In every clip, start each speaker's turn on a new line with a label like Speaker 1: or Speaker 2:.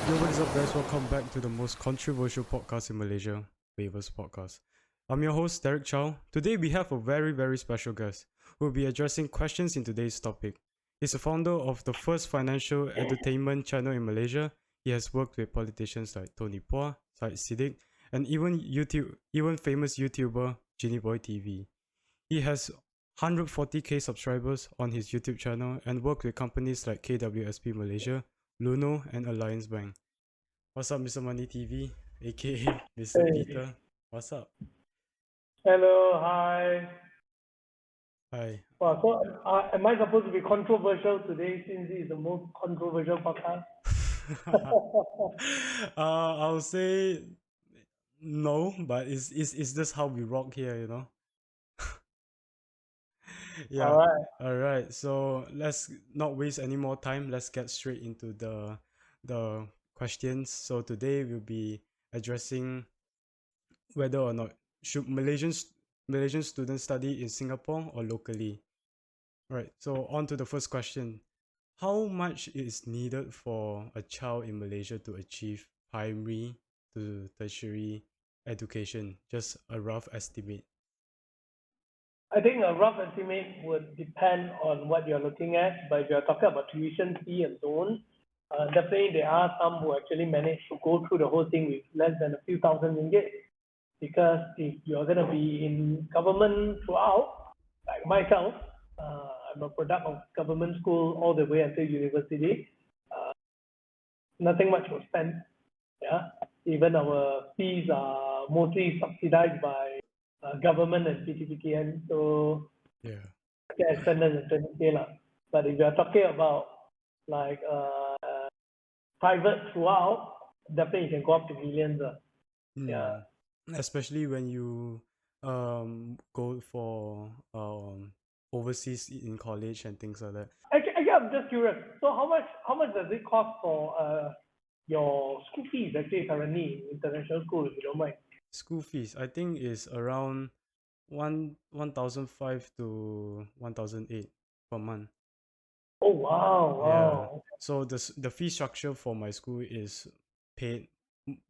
Speaker 1: Yo, what is up, guys? Welcome back to the most controversial podcast in Malaysia, Waivers Podcast. I'm your host, Derek Chow. Today, we have a very, very special guest who will be addressing questions in today's topic. He's the founder of the first financial entertainment channel in Malaysia. He has worked with politicians like Tony Pua, Saddiq, and even famous YouTuber JinnyBoyTV. He has 140k subscribers on his YouTube channel and worked with companies like KWP Malaysia, Luno and Alliance Bank. What's up, Mr. Money TV, aka Mr.
Speaker 2: Hey.
Speaker 1: Peter? What's up?
Speaker 2: Hello, hi.
Speaker 1: Hi.
Speaker 2: Wow, so am I supposed to be controversial today since this is the most controversial podcast?
Speaker 1: I'll say no, but it's just how we rock here, you know. Yeah.
Speaker 2: All right.
Speaker 1: All right. So let's not waste any more time. Let's get straight into the questions. So today we'll be addressing whether or not should Malaysian students study in Singapore or locally. Right. So on to the first question. How much is needed for a child in Malaysia to achieve primary to tertiary education? Just a rough estimate.
Speaker 2: I think a rough estimate would depend on what you're looking at, but if you're talking about tuition fee and loan, definitely there are some who actually manage to go through the whole thing with less than a few thousand ringgit. Because if you're going to be in government throughout, like myself, I'm a product of government school all the way until university. Nothing much was spent. Yeah, even our fees are mostly subsidized by government and PTPKN. So
Speaker 1: Yeah.
Speaker 2: get extended than 20K lah. But if you're talking about like private throughout, definitely you can go up to millions. Yeah.
Speaker 1: Especially when you go for overseas in college and things like that.
Speaker 2: Actually, I'm just curious. So how much does it cost for your school fees actually currently in international school, if you don't mind?
Speaker 1: School fees, I think, is around 1,005 to 1,008 per month.
Speaker 2: Oh wow,
Speaker 1: Yeah.
Speaker 2: wow.
Speaker 1: So the fee structure for my school is paid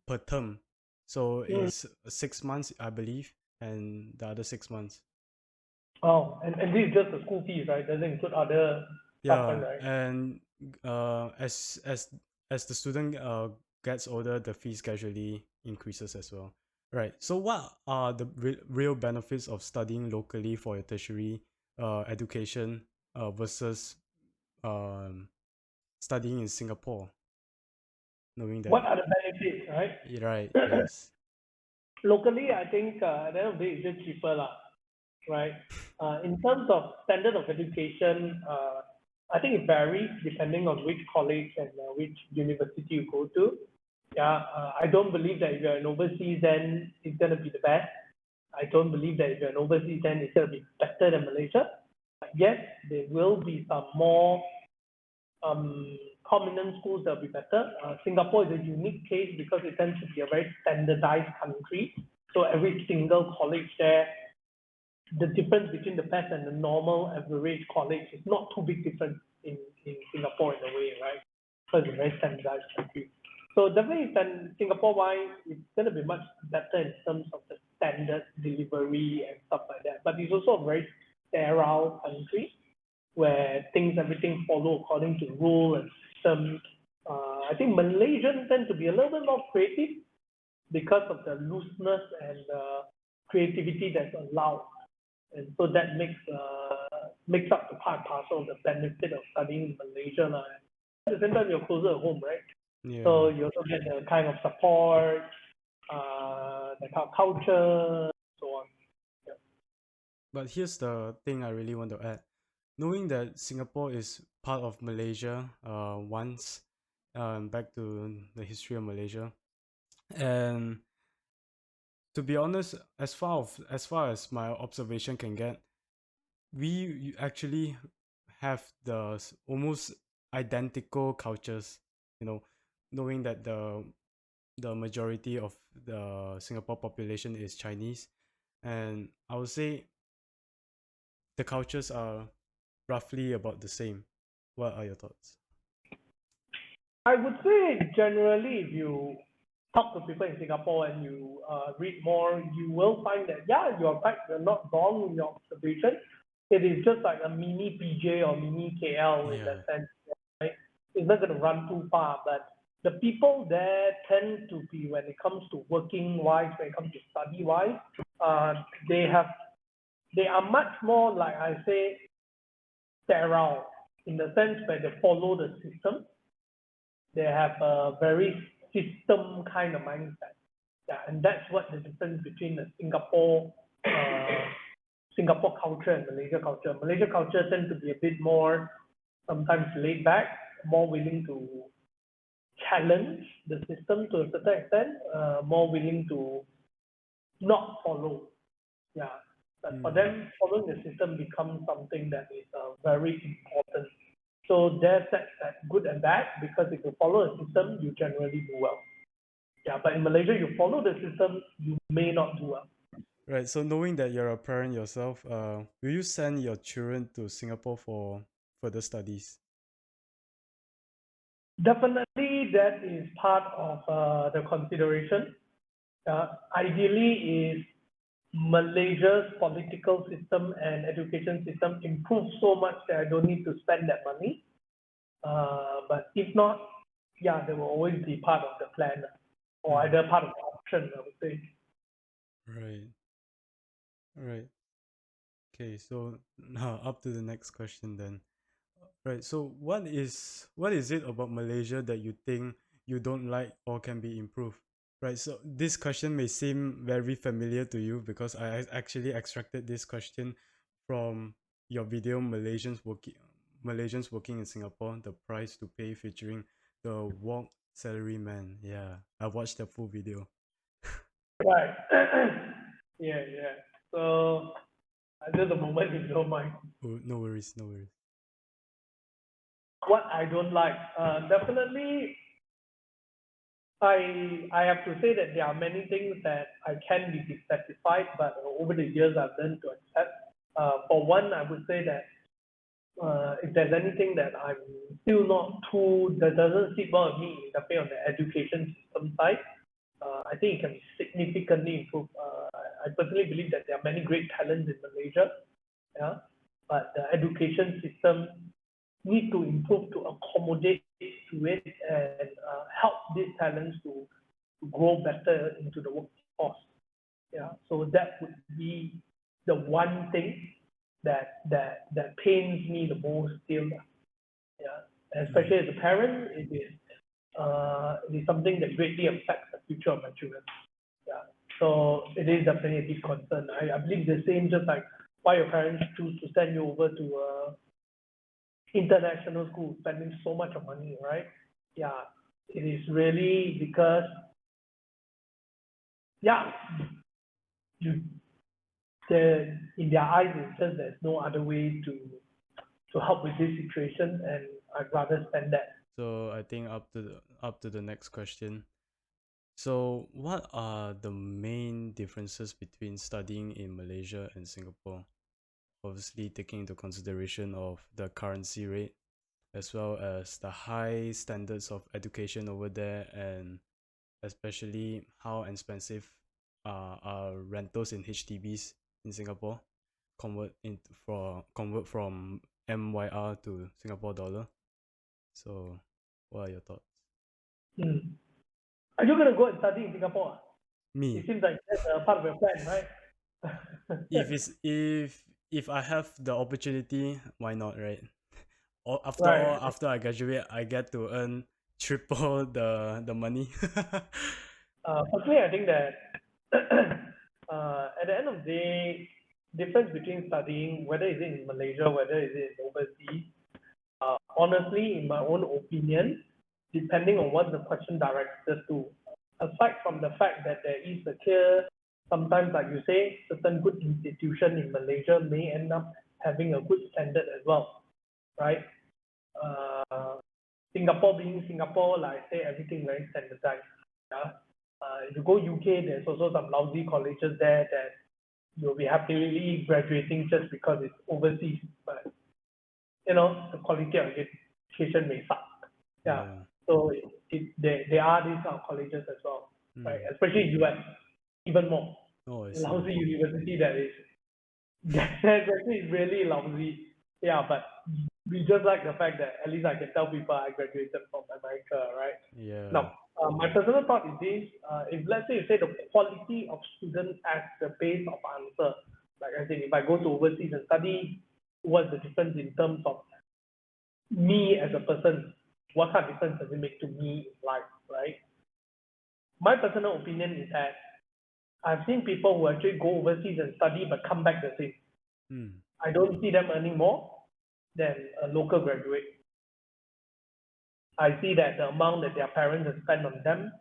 Speaker 1: per term. So it's 6 months, I believe, and the other 6 months.
Speaker 2: Oh, and this is just the school fees, right? Doesn't include other stuff,
Speaker 1: Yeah,
Speaker 2: right?
Speaker 1: and as the student gets older, the fees gradually increases as well. Right. So what are the real benefits of studying locally for your tertiary education versus um studying in Singapore? Knowing that,
Speaker 2: What are the benefits, right?
Speaker 1: right? Yes.
Speaker 2: Locally, I think at the end of the day, it's just cheaper, lah, right? In terms of standard of education, I think it varies depending on which college and which university you go to. Yeah, I don't believe that if you're an overseas, then it's going to be the best. I don't believe that if you're an overseas, then it's going to be better than Malaysia. Yes, there will be some more prominent schools that will be better. Singapore is a unique case because it tends to be a very standardized country. So every single college there, the difference between the best and the normal average college is not too big difference in Singapore in a way, right? Because it's a very standardized country. So definitely Singapore-wise, it's going to be much better in terms of the standard delivery and stuff like that. But it's also a very sterile country where everything follow according to rule and system. I think Malaysians tend to be a little bit more creative because of the looseness and creativity that's allowed, and so that makes up the part and parcel of the benefit of studying in Malaysia. At the same time, you're closer at home, right?
Speaker 1: Yeah.
Speaker 2: So you also get the kind of support, the kind of culture, so on. Yeah.
Speaker 1: But here's the thing I really want to add. Knowing that Singapore is part of Malaysia, once, back to the history of Malaysia, and to be honest, as far as my observation can get, we actually have the almost identical cultures. You know, knowing that the majority of the Singapore population is Chinese, and I would say the cultures are roughly about the same. What are your thoughts?
Speaker 2: I would say generally, if you talk to people in Singapore and you read more, you will find that, yeah, you're right, you're not wrong in your observation. It is just like a mini PJ or mini KL in that
Speaker 1: Yeah.
Speaker 2: sense, right? It's not going to run too far, but the people there tend to be, when it comes to working wise, when it comes to study wise, they are much more, like I say, sterile in the sense where they follow the system. They have a very system kind of mindset. Yeah, and that's what the difference between the Singapore culture and Malaysia culture. Malaysia culture tends to be a bit more sometimes laid back, more willing to challenge the system to a certain extent, more willing to not follow. Yeah, but for them, following the system becomes something that is very important. So there's that good and bad, because if you follow a system, you generally do well. Yeah, but in Malaysia, you follow the system, you may not do well.
Speaker 1: Right. So knowing that you're a parent yourself, will you send your children to Singapore for further studies?
Speaker 2: Definitely, that is part of the consideration. Ideally, is Malaysia's political system and education system improve so much that I don't need to spend that money. But if not, yeah, there will always be part of the plan, or either part of the option, I would say.
Speaker 1: Right. Right. Okay. So now up to the next question then. Right. So what is it about Malaysia that you think you don't like or can be improved? Right. So this question may seem very familiar to you because I actually extracted this question from your video Malaysians working in Singapore, the price to pay, featuring the walk salary man. Yeah, I watched the full video.
Speaker 2: Right. Yeah, yeah. So, just a moment, if you don't mind.
Speaker 1: Oh, no worries, no worries.
Speaker 2: What I don't like, definitely, I have to say that there are many things that I can be dissatisfied, but over the years I've learned to accept. For one, I would say that if there's anything that I'm still not too, that doesn't sit well with me, definitely on the education system side, I think it can be significantly improved. I personally believe that there are many great talents in Malaysia, yeah, but the education system need to improve to accommodate to it and help these talents to grow better into the workforce. Yeah, so that would be the one thing that pains me the most still. Yeah, especially as a parent, it is something that greatly affects the future of my children. Yeah, so it is definitely a big concern. I believe the same, just like why your parents choose to send you over to international school, spending so much of money, right? Yeah, it is really because, yeah, you, in their eyes, it's just there's no other way to help with this situation, and I'd rather spend that.
Speaker 1: So I think up to the next question. So what are the main differences between studying in Malaysia and Singapore? Obviously taking into consideration of the currency rate as well as the high standards of education over there, and especially how expensive are rentals in HDBs in Singapore, convert from MYR to Singapore dollar. So what are your thoughts?
Speaker 2: Hmm. Are you going to go and study in Singapore? It
Speaker 1: Me,
Speaker 2: seems like that's a part of your plan, right?
Speaker 1: if I have the opportunity, why not, right? Or after all,
Speaker 2: Right.
Speaker 1: after I graduate, I get to earn triple the money.
Speaker 2: Firstly, I think that at the end of the day, difference between studying, whether it's in Malaysia, whether it's in overseas, honestly, in my own opinion, depending on what the question directs us to, aside from the fact that there is a clear, sometimes like you say, certain good institution in Malaysia may end up having a good standard as well, right? Uh, Singapore being Singapore, like I say, everything very standardized. Yeah. If you go UK, there's also some lousy colleges there that you'll be happily graduating just because it's overseas. But the quality of education may suck. Yeah.
Speaker 1: Yeah.
Speaker 2: So there are these kind of colleges as well, right? Especially US, even more.
Speaker 1: Oh, I
Speaker 2: The
Speaker 1: see.
Speaker 2: lousy university that is, that's actually really lousy. Yeah, but we just like the fact that at least I can tell people I graduated from America, right?
Speaker 1: Yeah.
Speaker 2: Now, my personal thought is this: if let's say you say the quality of students as the base of answer, like I said, if I go to overseas and study, what's the difference in terms of me as a person? What kind of difference does it make to me in life, right? My personal opinion is that I've seen people who actually go overseas and study but come back the same.
Speaker 1: Hmm.
Speaker 2: I don't see them earning more than a local graduate. I see that the amount that their parents have spent on them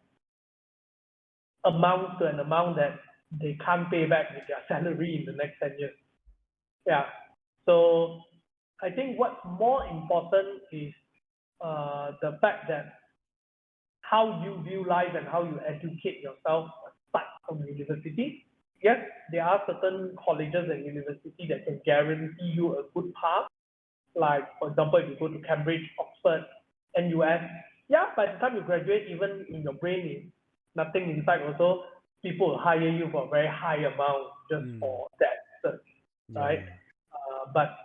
Speaker 2: amounts to an amount that they can't pay back with their salary in the next 10 years. Yeah. So I think what's more important is the fact that how you view life and how you educate yourself aside from university. Yes, there are certain colleges and universities that can guarantee you a good path. Like, for example, if you go to Cambridge, Oxford, NUS, yeah, by the time you graduate, even in your brain is nothing inside also, people will hire you for a very high amount just for that cert, right?
Speaker 1: Yeah.
Speaker 2: But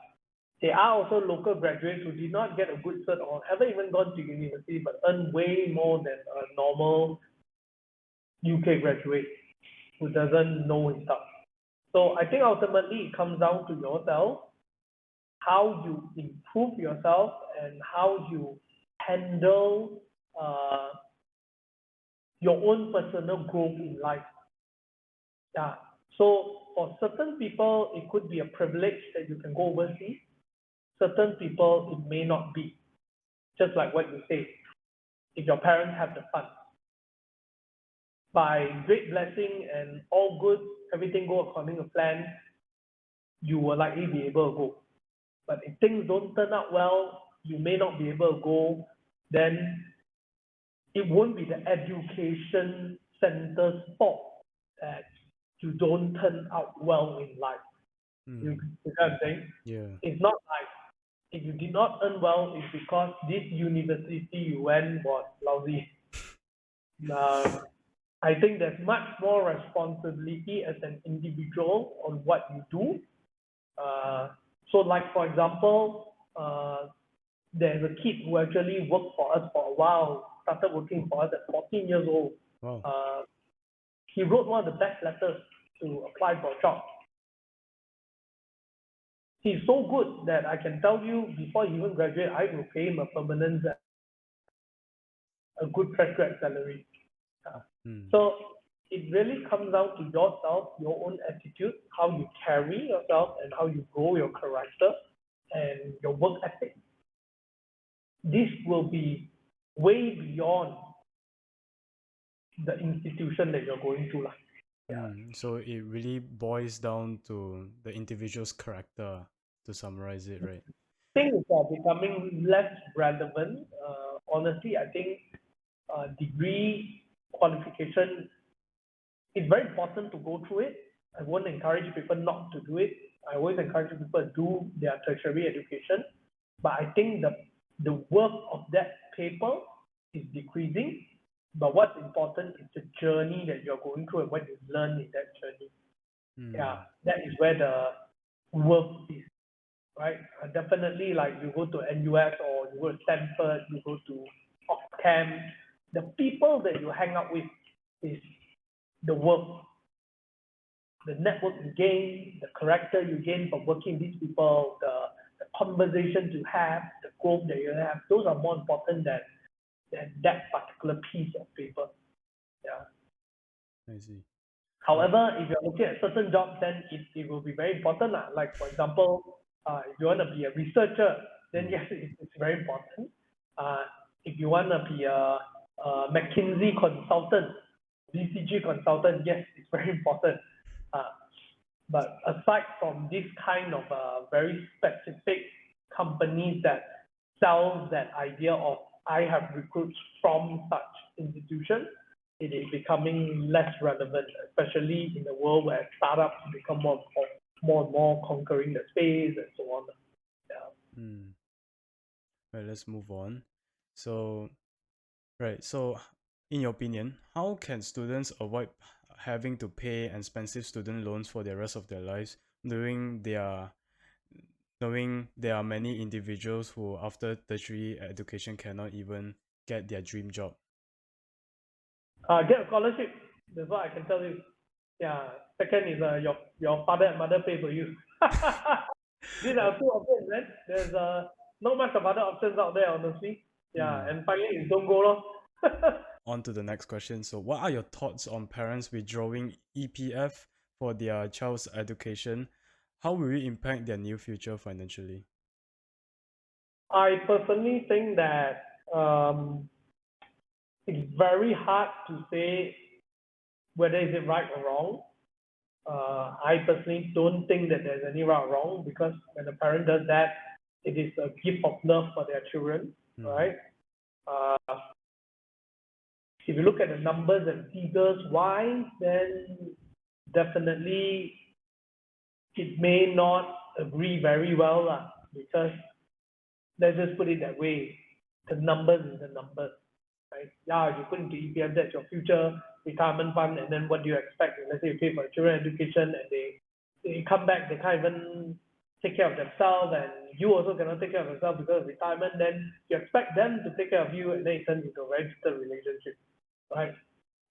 Speaker 2: there are also local graduates who did not get a good cert or haven't even gone to university but earn way more than a normal UK graduate who doesn't know his stuff. So I think ultimately it comes down to yourself, how you improve yourself and how you handle your own personal growth in life. Yeah. So for certain people, it could be a privilege that you can go overseas. Certain people, it may not be. Just like what you say, if your parents have the funds, by great blessing and all good, everything go according to plan, you will likely be able to go. But if things don't turn out well, you may not be able to go, then it won't be the education center's fault that you don't turn out well in life. You know what I'm saying?
Speaker 1: Yeah.
Speaker 2: It's not like if you did not earn well, it's because this university you went was lousy. I think there's much more responsibility as an individual on what you do. So, like for example, there's a kid who actually worked for us for a while, started working for us at 14 years old.
Speaker 1: Wow.
Speaker 2: He wrote one of the best letters to apply for a job. He's so good that I can tell you before he even graduate, I will pay him a permanent, a good fresh grad salary. So it really comes down to yourself, your own attitude, how you carry yourself, and how you grow your character and your work ethic. This will be way beyond the institution that you're going to.
Speaker 1: So it really boils down to the individual's character, to summarize it, right?
Speaker 2: Things are becoming less relevant. Honestly, I think degree qualification is very important to go through it. I won't encourage people not to do it. I always encourage people to do their tertiary education. But I think the worth of that paper is decreasing. But what's important is the journey that you're going through and what you learn in that journey. Yeah, that is where the worth is, right? Definitely, like you go to NUS or you go to Stanford, you go to Oxcam, the people that you hang out with is the work, the network you gain, the character you gain from working with these people, the conversations you have, the growth that you have, those are more important than that particular piece of paper. Yeah.
Speaker 1: I see.
Speaker 2: However, if you're looking at certain jobs, then it will be very important. Like, for example, if you want to be a researcher, then yes, it's very important. If you want to be a McKinsey consultant, BCG consultant, yes, it's very important. But aside from this kind of very specific companies that sells that idea of I have recruits from such institutions, it is becoming less relevant, especially in a world where startups become more and more conquering the space and so on. Yeah.
Speaker 1: Right, let's move on. So Right. So, in your opinion, how can students avoid having to pay expensive student loans for the rest of their lives, knowing there are many individuals who, after tertiary education, cannot even get their dream job?
Speaker 2: Get a scholarship. That's what I can tell you. Yeah. Second is your father and mother pay for you. These are two options, man. There's not much of other options out there, honestly. Yeah. And finally, is don't go lor.
Speaker 1: On to the next question. So, what are your thoughts on parents withdrawing EPF for their child's education? How will it impact their new future financially?
Speaker 2: I personally think that it's very hard to say whether is it right or wrong. I personally don't think that there's any right or wrong, because when a parent does that, it is a gift of love for their children, right? Uh, if you look at the numbers and figures wise, then definitely it may not agree very well, because let's just put it that way, the numbers is the numbers, right? Yeah, you put into EPF, that's your future retirement fund, and then what do you expect? Let's say you pay for children education and they come back, they can't even take care of themselves, and you also cannot take care of yourself because of retirement, then you expect them to take care of you, and then it turns into a very distant relationship, right?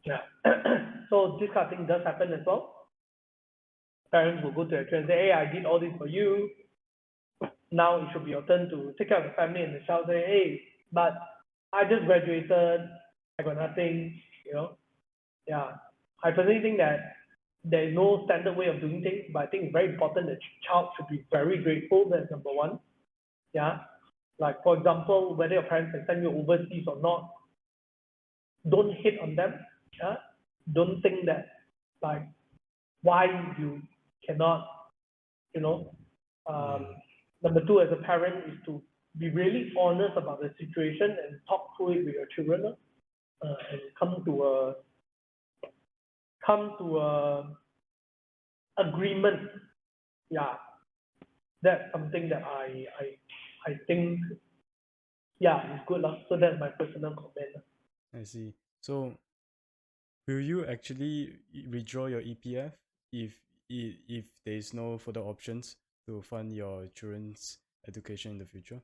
Speaker 2: Yeah. So this kind of thing does happen as well. Parents will go to their children and say, hey, I did all this for you. Now it should be your turn to take care of the family, and the child say, hey, but I just graduated, I got nothing, you know. Yeah. I personally think that there is no standard way of doing things, but I think it's very important that child should be very grateful. That's number one. Yeah. Like, for example, whether your parents can send you overseas or not, don't hate on them. Yeah. Don't think that, like, why you cannot, you know. Number two, as a parent, is to be really honest about the situation and talk through it with your children, and come to a agreement. Yeah, that's something that I think, yeah, is good. So that's my personal comment.
Speaker 1: I see. So, will you actually withdraw your EPF if there is no further options to fund your children's education in the future?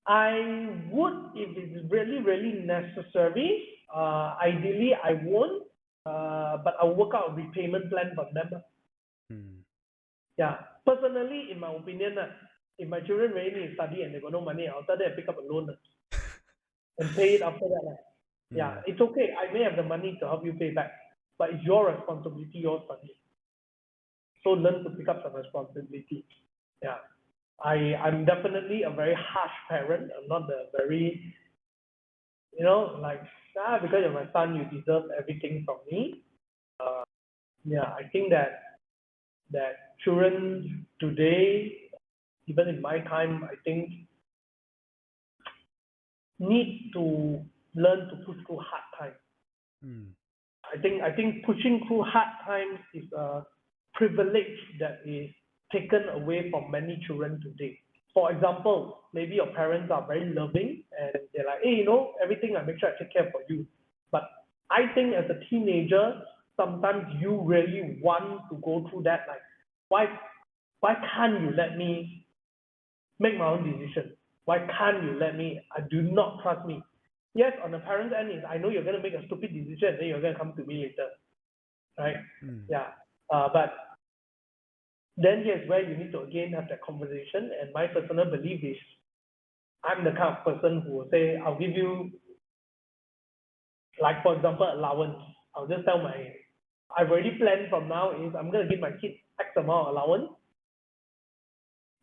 Speaker 2: I would if it's really, really necessary. Ideally, I won't, but I'll work out a repayment plan for them. Yeah, personally, in my opinion, if my children really need to study and they got no money, I'll tell them to pick up a loan and pay it after that. Yeah, it's okay. I may have the money to help you pay back, but it's your responsibility, your study. So learn to pick up some responsibility. Yeah. I'm definitely a very harsh parent. I'm not the very, like, because you're my son, you deserve everything from me. Yeah, I think that children today, even in my time, I think need to learn to push through hard times. I think pushing through hard times is a privilege that is taken away from many children today. For example, maybe your parents are very loving and they're like, hey, everything I make sure I take care for you. But I think as a teenager, sometimes you really want to go through that. Like, why can't you let me make my own decision? Why can't you let me? Do not trust me. Yes, on the parents' end is I know you're going to make a stupid decision and then you're going to come to me later, right? Yeah. But then here's where you need to again have that conversation. And my personal belief is I'm the kind of person who will say, I'll give you, like, for example, allowance. I'll just tell I've already planned from now is I'm going to give my kid X amount of allowance.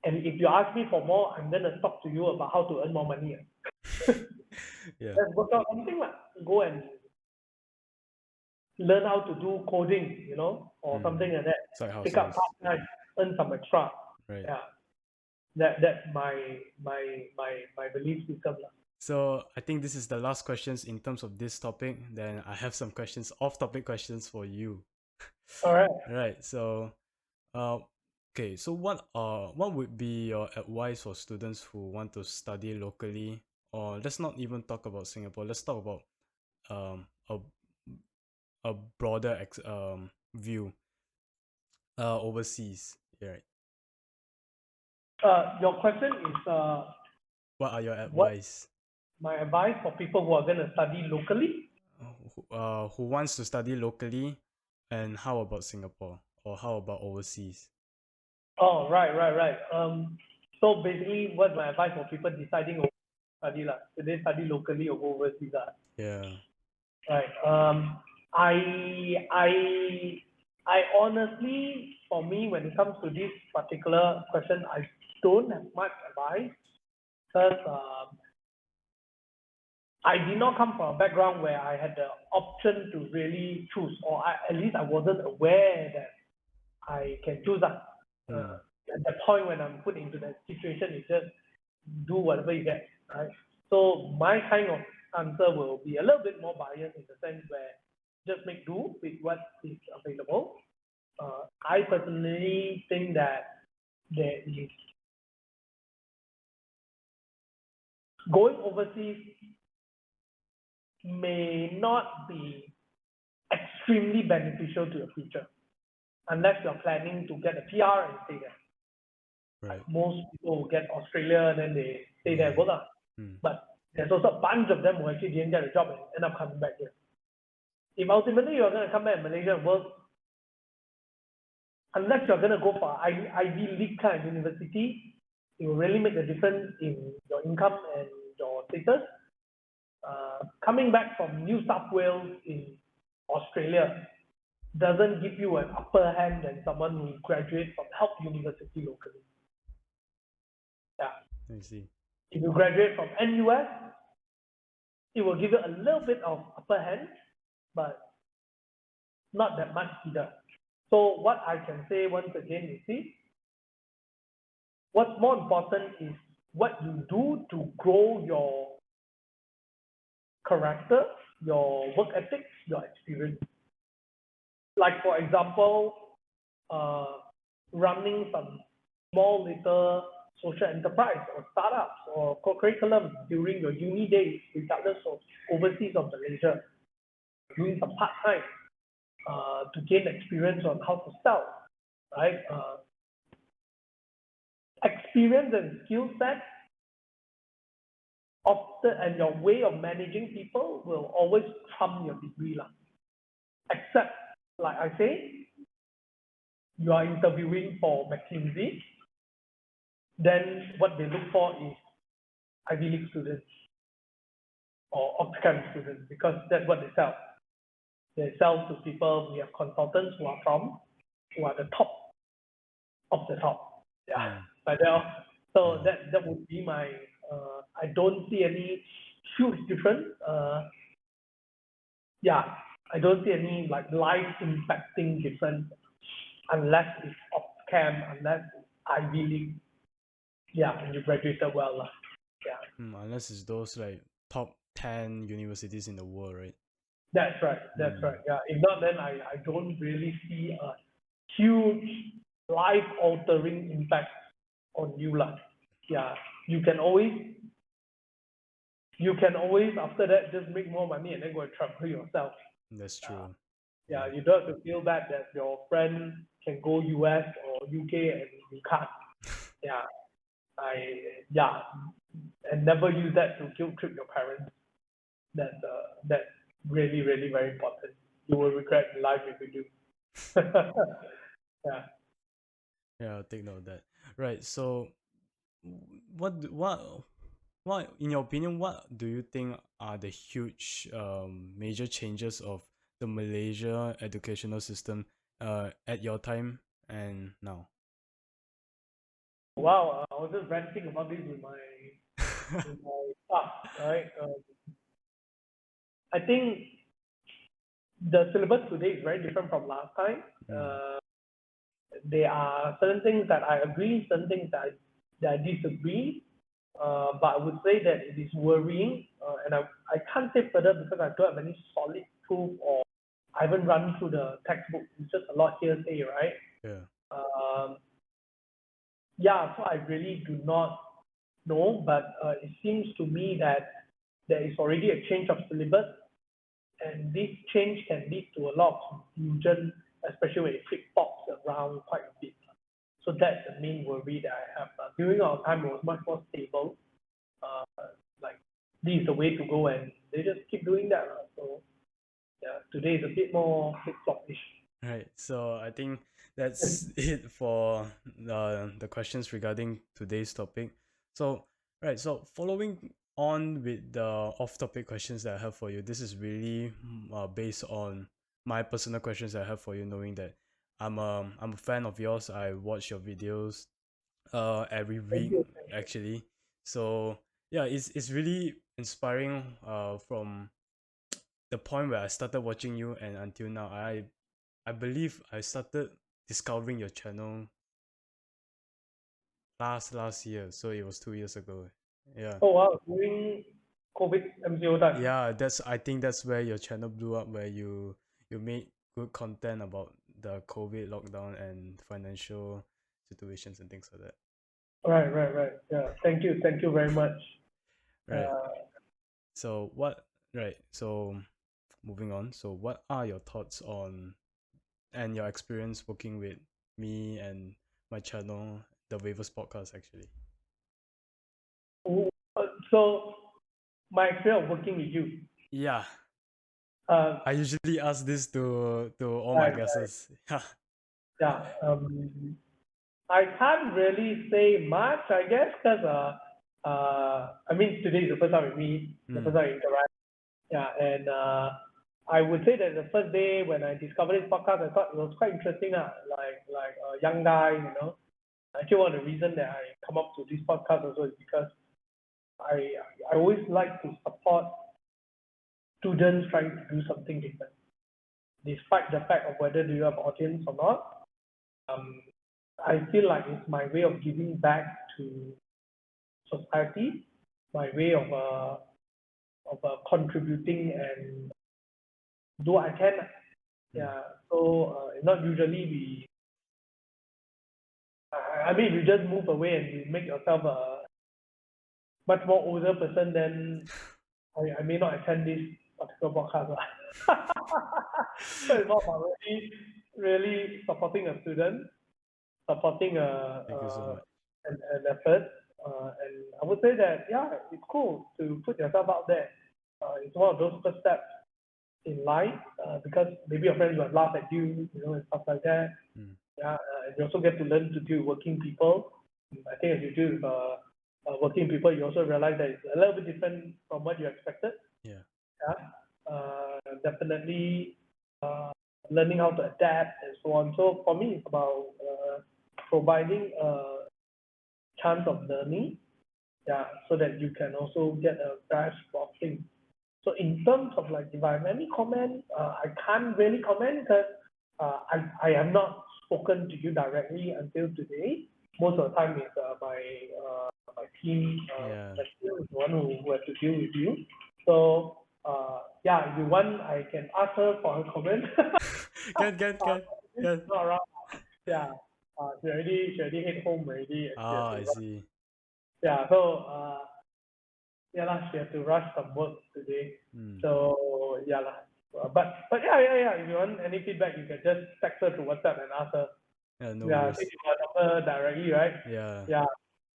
Speaker 2: And if you ask me for more, I'm going to talk to you about how to earn more money.
Speaker 1: Yeah.
Speaker 2: Let's work out something like go and learn how to do coding, or something like that. Pick up part-time, earn some extra.
Speaker 1: Right.
Speaker 2: Yeah. That's my belief system.
Speaker 1: So I think this is the last questions in terms of this topic. Then I have some questions, off-topic questions for you.
Speaker 2: All right.
Speaker 1: Right. So, Okay, so what would be your advice for students who want to study locally? Or let's not even talk about Singapore. Let's talk about um a a broader view overseas. Yeah, right.
Speaker 2: Your question is
Speaker 1: What are your
Speaker 2: what
Speaker 1: advice?
Speaker 2: my advice for people who are going to study locally?
Speaker 1: Who wants to study locally, and how about Singapore, or how about overseas?
Speaker 2: Oh, right. So basically, what's my advice for people deciding on study lah? Should they study locally or overseas lah?
Speaker 1: Yeah.
Speaker 2: Right. I I I honestly, for me, when it comes to this particular question, I don't have much advice because I did not come from a background where I had the option to really choose, or at least I wasn't aware that I can choose that.
Speaker 1: Hmm.
Speaker 2: At the point when I'm put into that situation, it's just do whatever you get, right? So my kind of answer will be a little bit more biased in the sense where just make do with what is available. I personally think that there is going overseas may not be extremely beneficial to your future unless you're planning to get a PR and stay there.
Speaker 1: Right.
Speaker 2: Most people will get Australia and then they stay there and work lah.
Speaker 1: Hmm.
Speaker 2: But there's also a bunch of them who actually didn't get a job and end up coming back here. If ultimately you're going to come back in Malaysia and work, unless you're going to go for Ivy League kind of university, it will really make a difference in your income and your status. Coming back from New South Wales in Australia doesn't give you an upper hand than someone who graduates from Help University locally. Yeah.
Speaker 1: I see.
Speaker 2: If you graduate from NUS, it will give you a little bit of upper hand, but not that much either. So what I can say once again is this: what's more important is what you do to grow your character, your work ethics, your experience. Like for example, running some small little social enterprise or startups or co-curriculum during your uni days, regardless of overseas or Malaysia, doing some part-time to gain experience on how to sell, right? Experience and skill set often, and your way of managing people will always trump your degree lah. Except, like I say, you are interviewing for McKinsey, then what they look for is Ivy League students or Oxford students because that's what they sell. They sell to people. We have consultants who are the top of the top. Yeah, like that. So that would be my. I don't see any huge difference. Yeah, I don't see any like life impacting difference unless it's off cam, unless it's Ivy League. Yeah, and you graduated well lah. Yeah.
Speaker 1: Unless it's those like top 10 universities in the world, right?
Speaker 2: That's right. Yeah. If not, then I don't really see a huge life-altering impact on you lah. Yeah. You can always after that just make more money and then go and travel yourself.
Speaker 1: That's true.
Speaker 2: Yeah. You don't have to feel bad that your friend can go US or UK and you can't. Yeah. And never use that to guilt trip your parents. That's really, really very important. You will regret in life if you do. Yeah.
Speaker 1: Yeah, I'll take note of that. Right. So, what in your opinion, what do you think are the huge major changes of the Malaysia educational system at your time and now?
Speaker 2: Wow, I was just ranting about this with my staff, right? I think the syllabus today is very different from last time. There are certain things that I agree, certain things that I disagree. But I would say that it is worrying, and I can't say further because I don't have any solid proof or I haven't run through the textbook. It's just a lot hearsay, right?
Speaker 1: Yeah.
Speaker 2: yeah, so I really do not know, but it seems to me that there is already a change of syllabus, and this change can lead to a lot of confusion, especially when it flip-flops around quite a bit. So that's the main worry that I have. During our time, it was much more stable. Like, this is the way to go, and they just keep doing that. So yeah, today is a bit more flip-flop-ish.
Speaker 1: Right. So I think that's it for the questions regarding today's topic. So right. So following on with the off-topic questions that I have for you, this is really based on my personal questions that I have for you, knowing that I'm a fan of yours. I watch your videos every
Speaker 2: Thank
Speaker 1: week
Speaker 2: you.
Speaker 1: actually. So yeah, it's really inspiring from the point where I started watching you and until now. I believe I started discovering your channel last year, so it was 2 years ago. Yeah.
Speaker 2: Oh wow, during COVID MCO time.
Speaker 1: Yeah, I think that's where your channel blew up, where you made good content about the COVID lockdown and financial situations and things like that.
Speaker 2: Right. Yeah, thank you very much.
Speaker 1: Right.
Speaker 2: Uh,
Speaker 1: So what right, so moving on. So what are your thoughts on and your experience working with me and my channel, the Waivers podcast actually?
Speaker 2: so my experience of working with you.
Speaker 1: Yeah.
Speaker 2: Uh,
Speaker 1: I usually ask this to all my
Speaker 2: right,
Speaker 1: guests. Yeah.
Speaker 2: yeah. I can't really say much, I guess, because I mean, today is the first time we meet, the first
Speaker 1: Mm.
Speaker 2: time we interact. Yeah, and I would say that the first day when I discovered this podcast, I thought it was quite interesting. Like a young guy, you know. Actually, one of the reasons that I come up to this podcast also is because I I always like to support students trying to do something different, despite the fact of whether do you have audience or not. Um, I feel like it's my way of giving back to society, my way of contributing and do what I can. Yeah. So not usually we. I mean, you just move away and you make yourself a much more older person, then I may not attend this particular podcast. So it's more about really supporting a student, supporting
Speaker 1: Thank you so much.
Speaker 2: an effort. And I would say that, yeah, it's cool to put yourself out there. It's one of those first steps in life because maybe your friends will laugh at you, you know, and stuff like that.
Speaker 1: Mm.
Speaker 2: Yeah, and you also get to learn to deal with working people. I think as you deal with working people, you also realize that it's a little bit different from what you expected.
Speaker 1: Yeah.
Speaker 2: Yeah, definitely learning how to adapt and so on. So for me, it's about providing a chance of learning, yeah, so that you can also get a grasp of things. So in terms of like if I have any comment, I can't really comment because I have not spoken to you directly until today. Most of the time it's my team,
Speaker 1: Yeah.
Speaker 2: the team is the one who has to deal with you. So yeah, if you want, I can ask her for her comment.
Speaker 1: Can.
Speaker 2: Not around. Yeah, she already hit home already, and she has
Speaker 1: Ah,
Speaker 2: to
Speaker 1: I
Speaker 2: rush.
Speaker 1: see.
Speaker 2: Yeah, so yeah lah, she has to rush some work today.
Speaker 1: Mm.
Speaker 2: So yeah lah. But yeah. If you want any feedback, you can just text her to WhatsApp and ask her.
Speaker 1: Yeah, no
Speaker 2: Yeah, I
Speaker 1: worries.
Speaker 2: think you got number directly, right?
Speaker 1: Yeah.
Speaker 2: Yeah.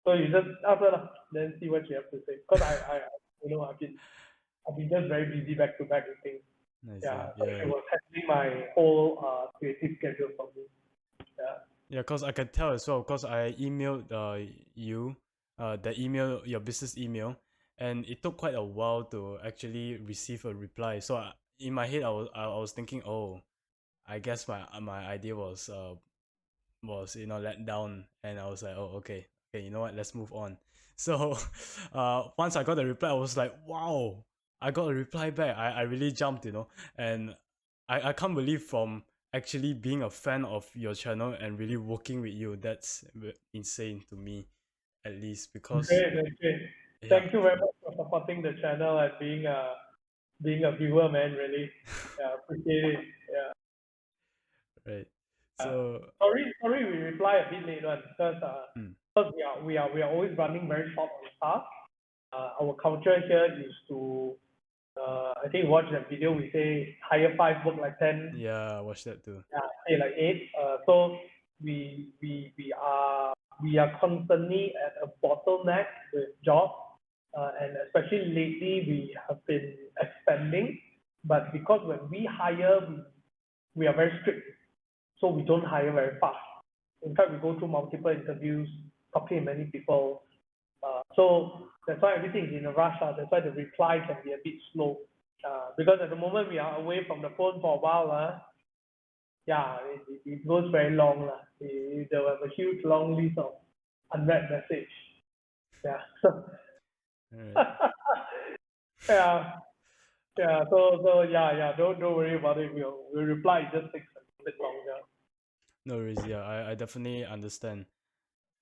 Speaker 2: So you just ask her lah, then see what she has to say. Because I you know I've been just very busy back to back with things.
Speaker 1: I see.
Speaker 2: Yeah. So she
Speaker 1: Yeah.
Speaker 2: was handling my whole creative schedule for me. Yeah.
Speaker 1: Yeah, cause I can tell as well. Cause I emailed you, the email, your business email, and it took quite a while to actually receive a reply. So in my head, I was thinking, oh, I guess my idea was let down, and I was like, oh, okay, you know what, let's move on. So once I got the reply, I was like, wow, I got a reply back. I really jumped, and I can't believe from actually being a fan of your channel and really working with you, that's insane to me, at least, because
Speaker 2: Great, that's great.
Speaker 1: yeah.
Speaker 2: Thank you very much for supporting the channel and being a viewer, man. Really, yeah, appreciate it. Yeah.
Speaker 1: Right. So
Speaker 2: Sorry, we reply a bit late one because
Speaker 1: mm,
Speaker 2: because we are always running very short on staff. Our culture here is to, I think watch that video, we say hire 5, work like 10,
Speaker 1: Yeah, I watched that too.
Speaker 2: yeah, say like 8. So we are constantly at a bottleneck with jobs, and especially lately we have been expanding. But because when we hire, we are very strict, so we don't hire very fast. In fact, we go through multiple interviews, talking to many people. So that's why everything is in a rush. That's why the reply can be a bit slow. Because at the moment we are away from the phone for a while. Yeah, it goes very long. There was a huge long list of unread message. Yeah.
Speaker 1: Alright.
Speaker 2: Yeah. Yeah. So yeah. Don't worry about it. We'll reply. It just takes a little bit longer.
Speaker 1: No worries. Yeah, I definitely understand.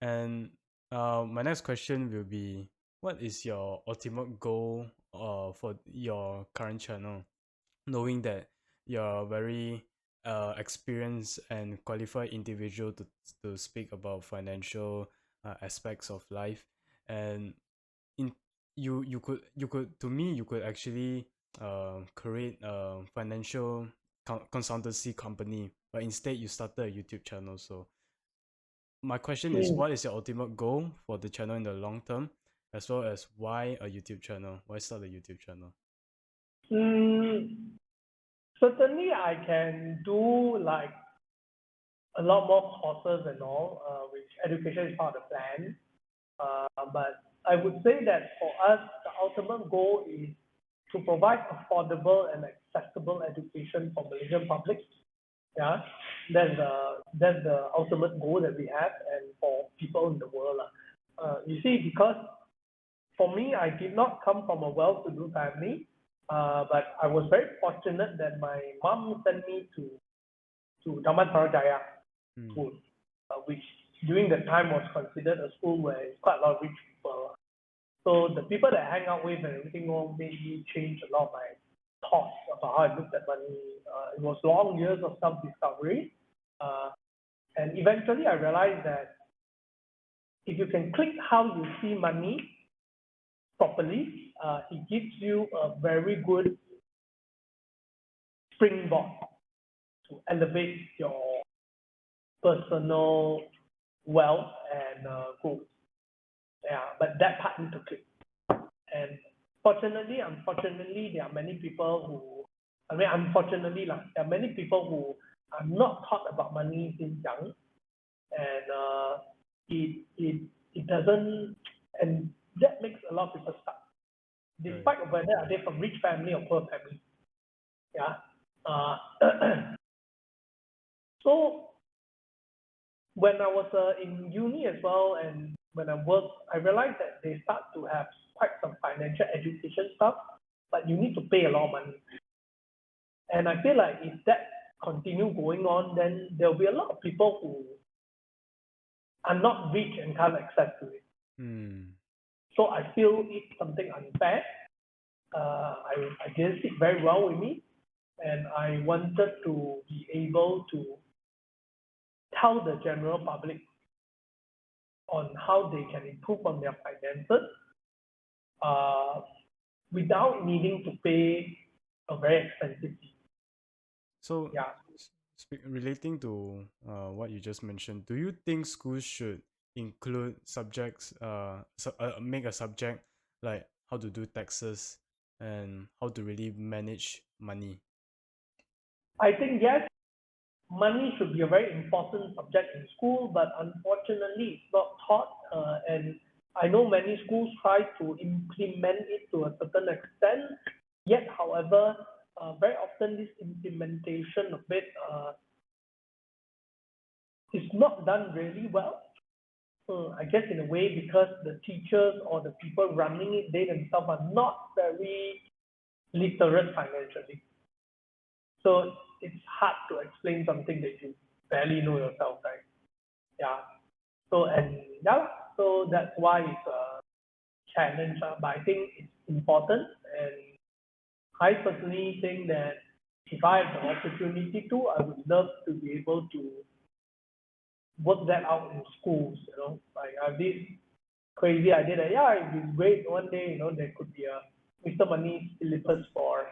Speaker 1: And my next question will be, what is your ultimate goal for your current channel? Knowing that you're a very experienced and qualified individual to speak about financial aspects of life, and in you could, to me, you could actually create a financial consultancy company, but instead you started a YouTube channel. So my question is,
Speaker 2: Mm.
Speaker 1: what is your ultimate goal for the channel in the long term, as well as why a YouTube channel? Why start a YouTube channel?
Speaker 2: Mm, certainly, I can do like a lot more courses and all, which education is part of the plan. But I would say that for us, the ultimate goal is to provide affordable and accessible education for Malaysian public. Yeah, that's the ultimate goal that we have, and for people in the world. You see, because for me, I did not come from a well-to-do family, but I was very fortunate that my mom sent me to Taman Sarajaya
Speaker 1: Hmm.
Speaker 2: school, which during the time was considered a school where it's quite a lot of rich people. So the people that I hang out with and everything all made me change a lot of my thoughts about how I looked at money. It was long years of self-discovery. Uh, and eventually I realized that if you can click how you see money properly, it gives you a very good springboard to elevate your personal wealth and growth. Yeah, but that part need to click. And unfortunately, there are many people who, I mean, unfortunately, there are many people who are not taught about money since young, and it doesn't, and that makes a lot of people stuck,
Speaker 1: Right.
Speaker 2: despite of whether are they from rich family or poor family. Yeah. Uh, so when I was in uni as well, and when I worked, I realized that they start to have quite some financial education stuff, but you need to pay a lot of money. And I feel like if that continue going on, then there'll be a lot of people who are not rich and can't access to it.
Speaker 1: Hmm.
Speaker 2: So I feel it's something unfair. I didn't sit very well with me, and I wanted to be able to tell the general public on how they can improve on their finances uh, without needing to pay a very expensive fee.
Speaker 1: So,
Speaker 2: Yeah.
Speaker 1: relating to what you just mentioned, do you think schools should include subjects, make a subject like how to do taxes and how to really manage money?
Speaker 2: I think yes, money should be a very important subject in school, but unfortunately, it's not taught. And I know many schools try to implement it to a certain extent. Yet, however, very often this implementation of it is not done really well. I guess in a way because the teachers or the people running it, they themselves are not very literate financially. So it's hard to explain something that you barely know yourself, right? Yeah. So and yeah, so that's why it's a challenge. But I think it's important, and I personally think that if I have the opportunity to, I would love to be able to work that out in schools, like I have this crazy idea that, yeah, it'd be great one day, there could be a Mr. Money syllabus for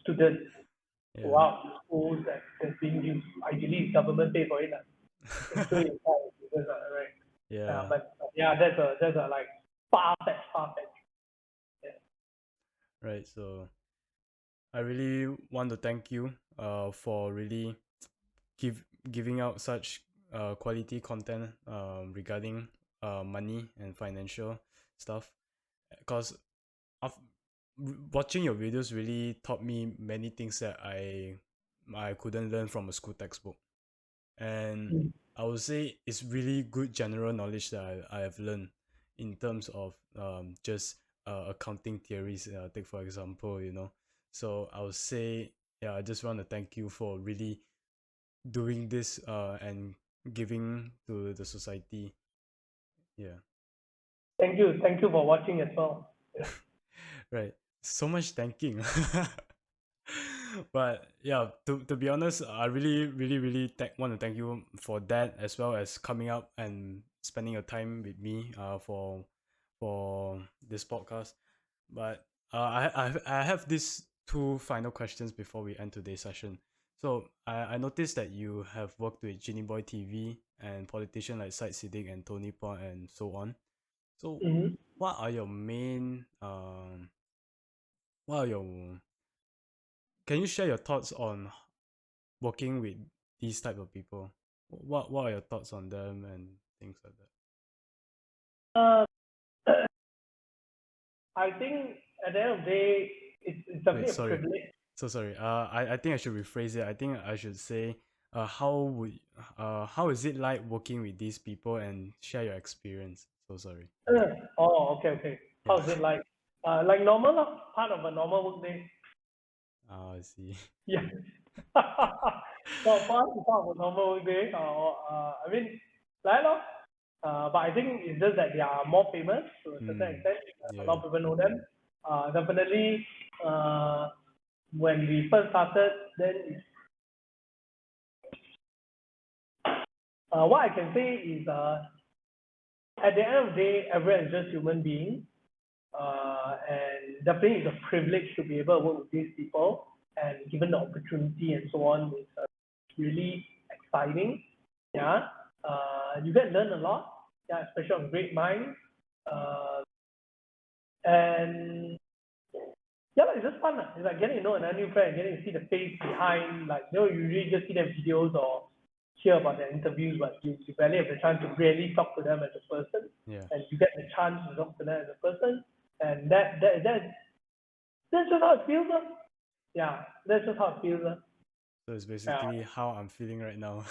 Speaker 2: students
Speaker 1: Yeah.
Speaker 2: throughout the schools that's being used. Ideally, government pay for it. I'm sure it's right.
Speaker 1: Yeah.
Speaker 2: But yeah, that's a like far-fetched. Yeah.
Speaker 1: Right. So I really want to thank you for really giving out such quality content regarding money and financial stuff, because watching your videos really taught me many things that I couldn't learn from a school textbook. And
Speaker 2: Mm.
Speaker 1: I would say it's really good general knowledge that I have learned in terms of just accounting theories. Take for example, So I would say, yeah, I just want to thank you for really doing this and giving to the society. Yeah.
Speaker 2: Thank you for watching as well.
Speaker 1: Right. So much thanking. But yeah, to be honest, I really want to thank you for that, as well as coming up and spending your time with me for this podcast. But I have these two final questions before we end today's session. So I noticed that you have worked with JinnyBoyTV and politicians like Syed, Saddiq and Tony Pua and so on. So
Speaker 2: Mm-hmm.
Speaker 1: what are your main what are your can you share your thoughts on working with these type of people? What are your thoughts on them and things like that?
Speaker 2: Uh, I think at the end of the day, it's
Speaker 1: Wait,
Speaker 2: definitely a
Speaker 1: sorry.
Speaker 2: privilege.
Speaker 1: So sorry. I think I should rephrase it. I think I should say, how is it like working with these people and share your experience? So sorry.
Speaker 2: Okay.
Speaker 1: Yeah.
Speaker 2: How's it like? Like normal, part of a normal work day.
Speaker 1: I see.
Speaker 2: Yeah. So for us, it's part of a normal work day. I mean, like, but I think it's just that they are more famous to a certain
Speaker 1: Hmm.
Speaker 2: extent. A lot
Speaker 1: Yeah.
Speaker 2: of people know them. Definitely, when we first started, then what I can say is, at the end of the day, everyone is just human beings. And definitely it's a privilege to be able to work with these people, and given the opportunity and so on, it's really exciting. Yeah, you get to learn a lot. Yeah, especially on great minds. Uh, and yeah, it's just fun. It's like getting to know another new friend, getting to see the face behind. Like, you usually just see their videos or hear about their interviews, but you barely have the chance to really talk to them as a person,
Speaker 1: Yeah.
Speaker 2: and you get the chance to talk to them as a person, and that's just how it feels. Yeah, that's just how it feels.
Speaker 1: So it's
Speaker 2: Yeah.
Speaker 1: basically how I'm feeling right now.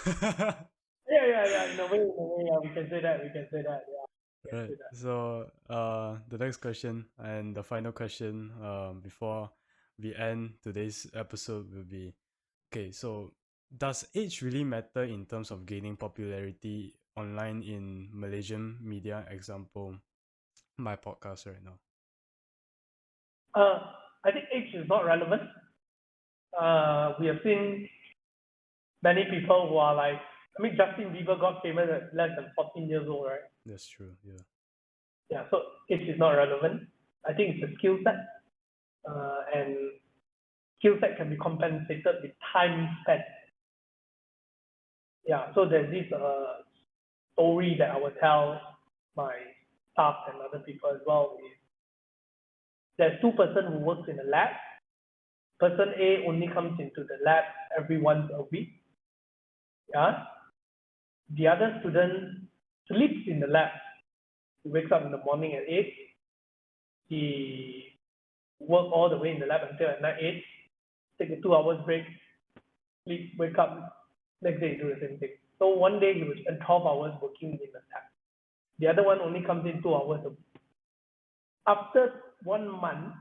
Speaker 2: Yeah. In a way, yeah, we can say that. Yeah, we can
Speaker 1: Right.
Speaker 2: say that.
Speaker 1: So the next question and the final question before we end today's episode will be, okay, so does age really matter in terms of gaining popularity online in Malaysian media? Example, my podcast right now.
Speaker 2: I think age is not relevant. We have seen many people who are like, I mean, Justin Bieber got famous at less than 14 years old, right?
Speaker 1: That's true. Yeah.
Speaker 2: Yeah, so age is not relevant. I think it's a skill set, and skill set can be compensated with time spent. Yeah, so there's this story that I will tell my staff and other people as well. There's two person who works in the lab. Person A only comes into the lab every once a week. Yeah. The other student sleeps in the lab. He wakes up in the morning at 8. He work all the way in the lab until at night 8. Take a 2 hours break. Sleep, wake up. Next day do the same thing. So one day he will spend 12 hours working in the lab. The other one only comes in 2 hours a week. After 1 month,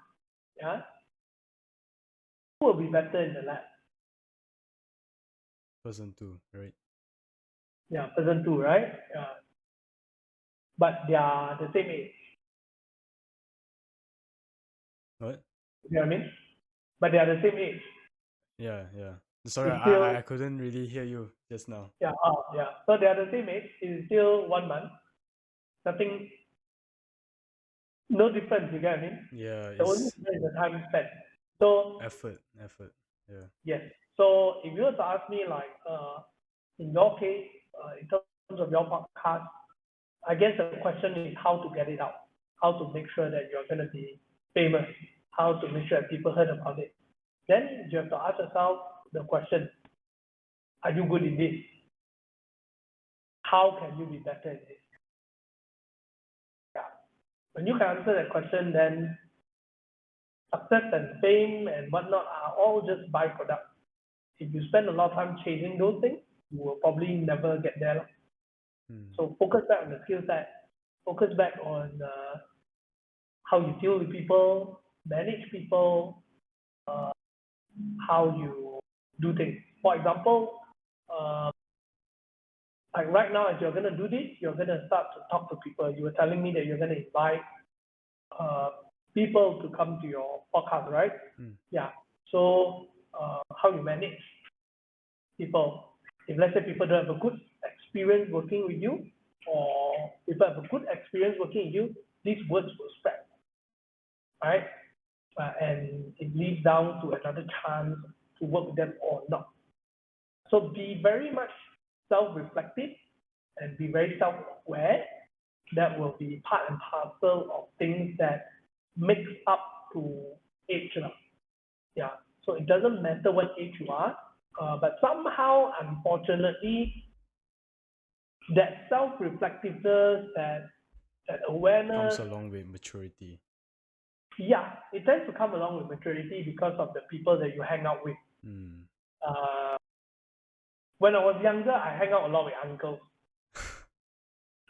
Speaker 2: yeah, who will be better in the lab?
Speaker 1: Person two, right?
Speaker 2: Yeah, person 2, right? Yeah. But they are the same age.
Speaker 1: What?
Speaker 2: You know what I mean? But they are the same age.
Speaker 1: Yeah, yeah. Sorry,
Speaker 2: It's still,
Speaker 1: I couldn't really hear you just now.
Speaker 2: yeah, yeah. So they are the same age. It's still 1 month. Nothing, no difference, you get what I mean?
Speaker 1: Yeah,
Speaker 2: The only
Speaker 1: it's
Speaker 2: difference is the time spent. So,
Speaker 1: effort. Yeah.
Speaker 2: yes. So if you were to ask me, like, in your case, in terms of your podcast, I guess the question is how to get it out, how to make sure that you're going to be famous, how to make sure that people heard about it. Then you have to ask yourself the question, are you good in this? How can you be better in this? Yeah. When you can answer that question, then success and fame and whatnot are all just byproducts. If you spend a lot of time chasing those things, you will probably never get there. So focus back on the skill set, focus back on how you deal with people, manage people, how you do things. For example, like right now, if you're going to do this, you're going to start to talk to people. You were telling me that you're going to invite people to come to your podcast, right? Yeah. So how you manage people. If let's say people don't have a good experience working with you, or people have a good experience working with you, these words will spread, right? And it leads down to another chance to work with them or not. So be very much self-reflective and be very self-aware. That will be part and parcel of things that mix up to age. Yeah. So it doesn't matter what age you are, but somehow, unfortunately, that self-reflectiveness, that awareness
Speaker 1: Comes along with maturity.
Speaker 2: Yeah, it tends to come along with maturity because of the people that you hang out with. When I was younger, I hang out a lot with uncles.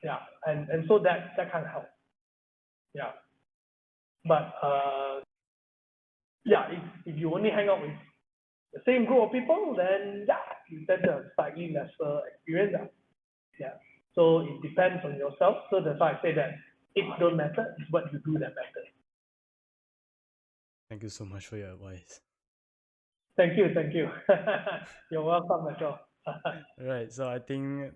Speaker 2: Yeah, and so that kind of helps. Yeah, but yeah, if you only hang out with the same group of people, then yeah, you tend to have slightly lesser experience. Yeah, so it depends on yourself. So that's why I say that it don't matter. It's what you do that matters.
Speaker 1: Thank you so much for your advice.
Speaker 2: Thank you. You're welcome as well.
Speaker 1: Right, so I think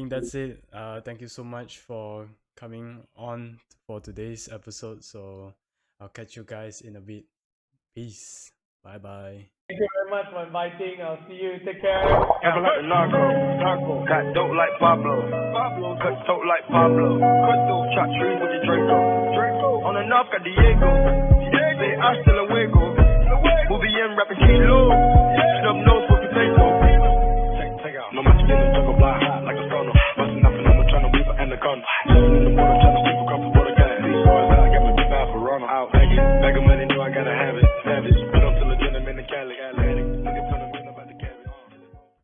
Speaker 1: that's it. Thank you so much for coming on for today's episode. So I'll catch you guys in a bit. Peace. Bye bye.
Speaker 2: Thank you very much for inviting. I'll see you. Take care.
Speaker 3: Ever like the narco, got dope like Pablo, cut dope like Pablo, chop trees with the Draco, on the knob got Diego, say hasta luego, we'll be in rapping kilo, snub nose for potato, take out, no matter in the jungle, fly high like a sono, busting up and I'm trying to weave an anaconda, in the water, trying to sleep across the water, got these stars out, got my big mouth for Ronald, out, bag of money, know I gotta have it, savage, put on till the gentleman in Cali.